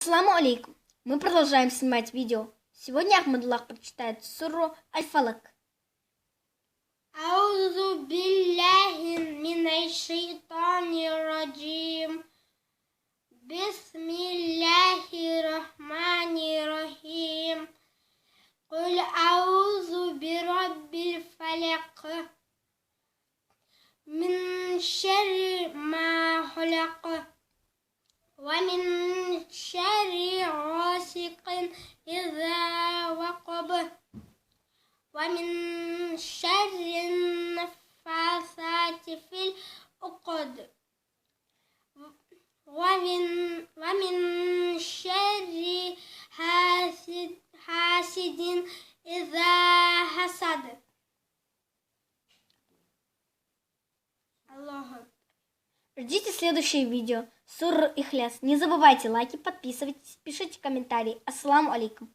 Ассаламу алейкум. Мы продолжаем снимать видео. Сегодня Ахмадуллах прочитает Суру Аль Фалак. أعوذ بالله من الشيطان الرجيم بسم الله الرحمن الرحيم قل أعوذ برب الفلق من شر ما خلق ومن شر غاسق إذا وقب ومن شر النفاثات في العقد ومن شر حاسد إذا حسد. Ждите следующее видео. Сура Ихляс. Не забывайте лайки, подписывайтесь, пишите комментарии. Ассаламу алейкум.